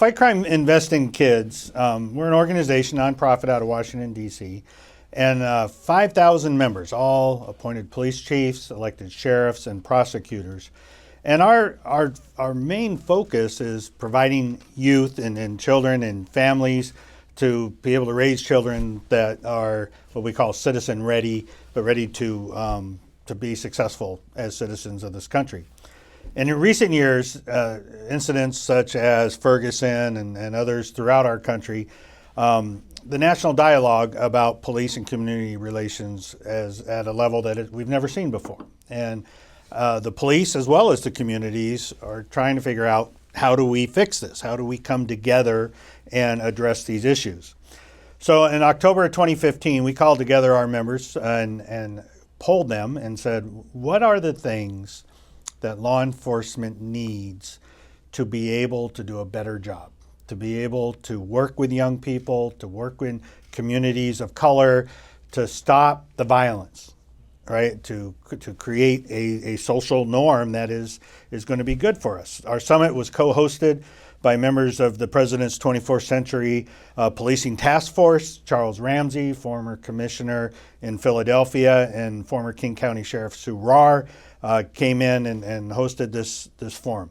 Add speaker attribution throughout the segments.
Speaker 1: Fight Crime Invest in Kids, we're an organization, nonprofit out of Washington, D.C., and 5,000 members, all appointed police chiefs, elected sheriffs, and prosecutors. And our main focus is providing youth and children and families to be able to raise children that are what we call citizen ready, but ready to be successful as citizens of this country. And in recent years, incidents such as Ferguson and others throughout our country, the national dialogue about police and community relations is at a level that we've never seen before. And the police, as well as the communities, are trying to figure out, how do we fix this? How do we come together and address these issues? So in October of 2015, we called together our members and polled them and said, what are the things that law enforcement needs to be able to do a better job, to be able to work with young people, to work with communities of color, to stop the violence, right? To create a social norm that is going to be good for us. Our summit was co-hosted by members of the President's 24th Century Policing Task Force, Charles Ramsey, former commissioner in Philadelphia, and former King County Sheriff Sue Rahr came in and hosted this forum.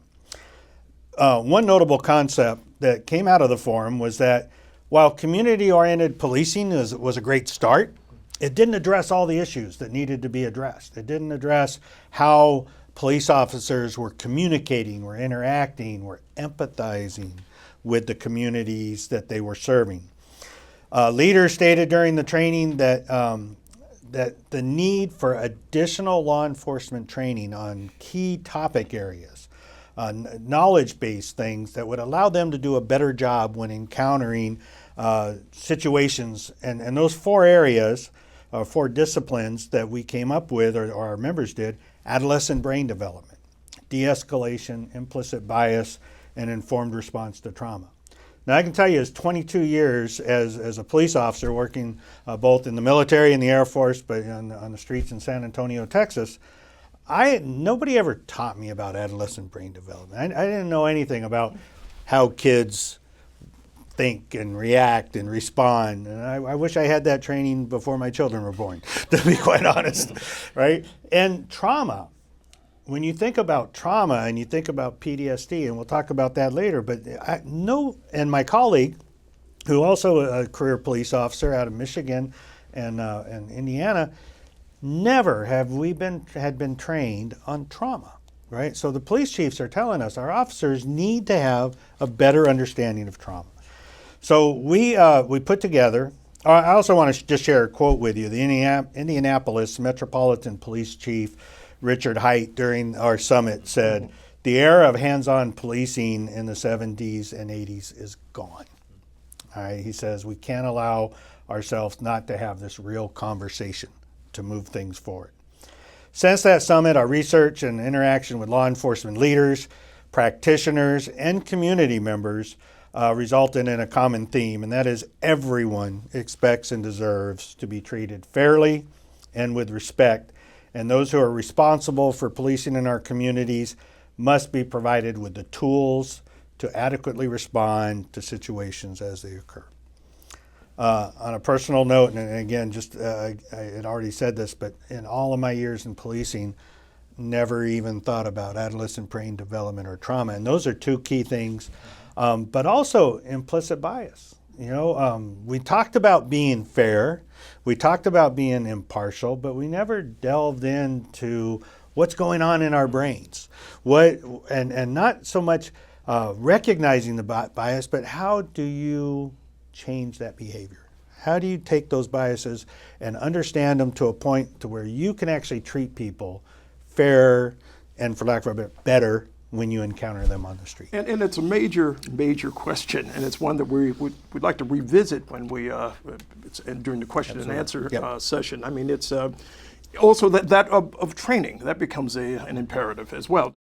Speaker 1: One notable concept that came out of the forum was that while community-oriented policing was a great start, it didn't address all the issues that needed to be addressed. It didn't address how police officers were communicating, were interacting, were empathizing with the communities that they were serving. Leaders stated during the training that the need for additional law enforcement training on key topic areas, knowledge-based things that would allow them to do a better job when encountering situations. And those four areas, four disciplines that we came up with, or our members did: adolescent brain development, de-escalation, implicit bias, and informed response to trauma. Now, I can tell you, as 22 years as a police officer working both in the military and the Air Force, but on the streets in San Antonio, Texas, nobody ever taught me about adolescent brain development. I didn't know anything about how kids think and react and respond. And I wish I had that training before my children were born, to be quite honest, right? And trauma. When you think about trauma and you think about PTSD, and we'll talk about that later, but and my colleague, who also a career police officer out of Michigan and Indiana, never had been trained on trauma, right? So the police chiefs are telling us our officers need to have a better understanding of trauma. So we put together. I also want to just share a quote with you. The Indianapolis Metropolitan Police Chief Richard Height, during our summit, said, "The era of hands-on policing in the 70s and 80s is gone." All right, he says we can't allow ourselves not to have this real conversation to move things forward. Since that summit, our research and interaction with law enforcement leaders, practitioners, and community members resulted in a common theme, and that is everyone expects and deserves to be treated fairly and with respect, and those who are responsible for policing in our communities must be provided with the tools to adequately respond to situations as they occur. On a personal note, and again, I had already said this, but in all of my years in policing, never even thought about adolescent brain development or trauma, and those are two key things. But also implicit bias. We talked about being fair, we talked about being impartial, but we never delved into what's going on in our brains. And not so much recognizing the bias, but how do you change that behavior? How do you take those biases and understand them to a point to where you can actually treat people fair and, for lack of a better, when you encounter them on the street?
Speaker 2: And it's a major question, and it's one that we'd like to revisit when during the question and answer session. I mean, it's also that of training that becomes an imperative as well.